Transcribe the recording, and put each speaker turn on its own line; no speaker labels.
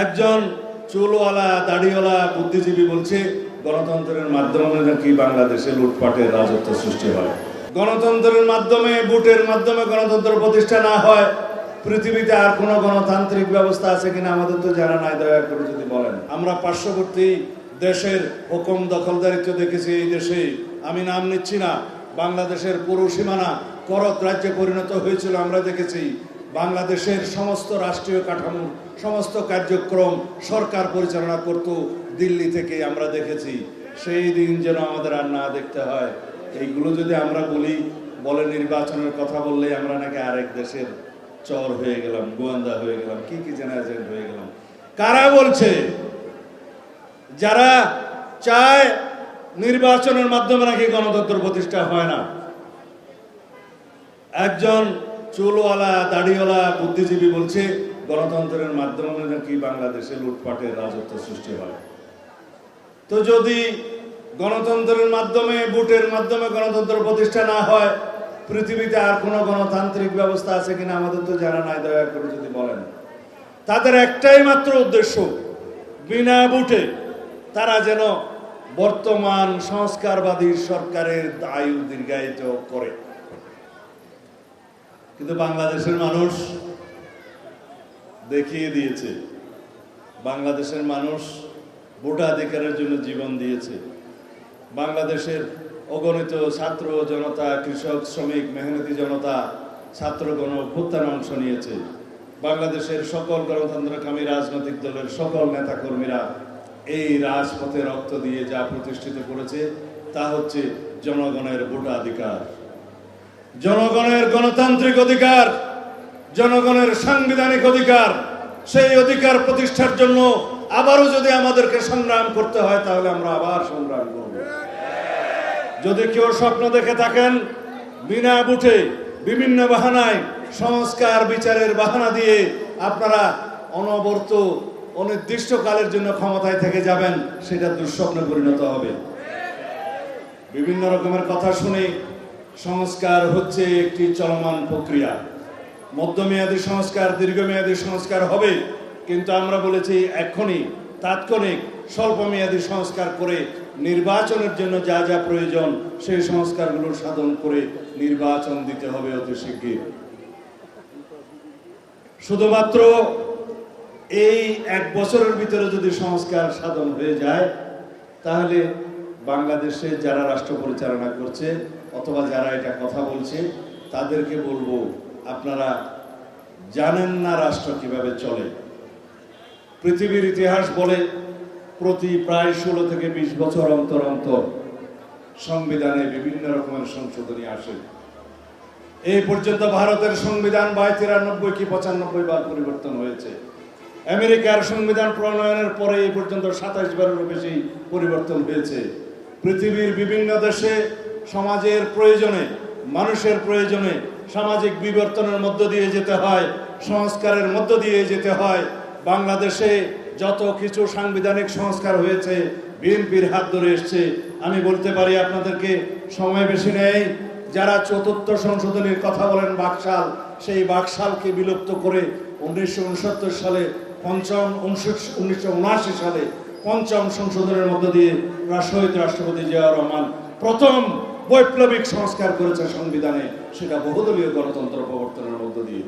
একজন চুলওয়ালা দাড়িওয়ালা বুদ্ধিজীবী বলছে গণতন্ত্রের মাধ্যমে নাকি বাংলাদেশে লুটপাটের রাজত্ব সৃষ্টি হয়। গণতন্ত্রের মাধ্যমে, ভোটের মাধ্যমে গণতন্ত্র প্রতিষ্ঠা না হয়, পৃথিবীতে আর কোনো গণতান্ত্রিক ব্যবস্থা আছে কিনা আমাদের তো জানা নাই। দয়া করে যদি বলেন। আমরা পার্শ্ববর্তী দেশের হুকুম দখলদারিত্ব দেখেছি। এই দেশে আমি নাম নিচ্ছি না, বাংলাদেশের পুরো সীমানা করত রাজ্যে পরিণত হয়েছিল। আমরা দেখেছি বাংলাদেশের সমস্ত রাষ্ট্রীয় কাঠামো, সমস্ত কার্যক্রম সরকার পরিচালনা করত দিল্লি থেকে। আমরা দেখেছি। সেই দিন যেন আমাদের আর না দেখতে হয়। এইগুলো যদি আমরা বলে নির্বাচনের কথা বললে আমরা নাকি আরেক দেশের চর হয়ে গেলাম, গোয়েন্দা হয়ে গেলাম, কি যেন এজেন্ট হয়ে গেলাম। কারা বলছে? যারা চায় নির্বাচনের মাধ্যমে নাকি গণতন্ত্র প্রতিষ্ঠা হয় না। একজন চুলওয়ালা দাড়িওয়ালা বুদ্ধিজীবী বলছে গণতন্ত্রের মাধ্যমে নাকি বাংলাদেশে লুটপাটের রাজত্ব সৃষ্টি হয়। তো যদি গণতন্ত্রের মাধ্যমে, ভোটের মাধ্যমে গণতন্ত্র প্রতিষ্ঠা না হয়, পৃথিবীতে আর কোনো গণতান্ত্রিক ব্যবস্থা আছে কিনা আমাদের তো জানা নাই। দয়া করে যদি বলেন। তাদের একটাই মাত্র উদ্দেশ্য, বিনা ভোটে তারা যেন বর্তমান সংস্কারবাদী সরকারের আয়ু দীর্ঘায়িত করে। কিন্তু বাংলাদেশের মানুষ দেখিয়ে দিয়েছে, বাংলাদেশের মানুষ ভোটাধিকারের জন্য জীবন দিয়েছে। বাংলাদেশের অগণিত ছাত্র জনতা, কৃষক, শ্রমিক, মেহনতি জনতা ছাত্রগণ অভ্যুত্থানে অংশ নিয়েছে। বাংলাদেশের সকল গণতন্ত্রকামী রাজনৈতিক দলের সকল নেতাকর্মীরা এই রাজপথে রক্ত দিয়ে যা প্রতিষ্ঠিত করেছে তা হচ্ছে জনগণের ভোটাধিকার, জনগণের গণতান্ত্রিক অধিকার, জনগণের সাংবিধানিক অধিকার। সেই অধিকার প্রতিষ্ঠার জন্য আবারও যদি আমাদেরকে সংগ্রাম করতে হয় তাহলে আমরা আবার সংগ্রাম করব। যদি কেউ স্বপ্ন দেখে থাকেন বিনা ভোটে বিভিন্ন বাহানায়, সংস্কার বিচারের বাহানা দিয়ে আপনারা অনবরত অনির্দিষ্টকালের জন্য ক্ষমতায় থেকে যাবেন, সেটা দুঃস্বপ্নে পরিণত হবে। বিভিন্ন রকমের কথা শুনে সংস্কার হচ্ছে একটি চলমান প্রক্রিয়া। মধ্যমেয়াদী সংস্কার, দীর্ঘমেয়াদী সংস্কার হবে, কিন্তু আমরা বলেছি এখনই তাৎক্ষণিক স্বল্পমেয়াদী সংস্কার করে নির্বাচনের জন্য যা যা প্রয়োজন সেই সংস্কারগুলো সাধন করে নির্বাচন দিতে হবে অতি শীঘ্র। শুধুমাত্র এই এক বছরের ভিতরে যদি সংস্কার সাধন হয়ে যায় তাহলে বাংলাদেশে যারা রাষ্ট্র পরিচালনা করছে অথবা যারা এটা কথা বলছে তাদেরকে বলবো, আপনারা জানেন না রাষ্ট্র কিভাবে চলে। পৃথিবীর ইতিহাস বলে প্রতি প্রায় 16 থেকে 20 বছর অন্তর অন্তর সংবিধানে বিভিন্ন রকমের সংশোধনী আসে। এই পর্যন্ত ভারতের সংবিধান 93 কি 95 বার পরিবর্তন হয়েছে। আমেরিকার সংবিধান প্রণয়নের পরে এই পর্যন্ত 27 বারেরও বেশি পরিবর্তন হয়েছে। পৃথিবীর বিভিন্ন দেশে সমাজের প্রয়োজনে, মানুষের প্রয়োজনে সামাজিক বিবর্তনের মধ্য দিয়ে যেতে হয়, সংস্কারের মধ্য দিয়ে যেতে হয়। বাংলাদেশে যত কিছু সাংবিধানিক সংস্কার হয়েছে বিএনপির হাত ধরে এসছে। আমি বলতে পারি আপনাদেরকে, সময় বেশি নেই, যারা চতুর্থ সংশোধনীর কথা বলেন বাকশাল, সেই বাকশালকে বিলুপ্ত করে 1969 সালে 1979 সালে 5ম সংশোধনের মধ্য দিয়ে শহীদ রাষ্ট্রপতি জিয়াউর রহমান প্রথম বৈপ্লবিক সংস্কার করেছে সংবিধানে, সেটা বহুদলীয় গণতন্ত্র প্রবর্তনের মধ্য দিয়ে।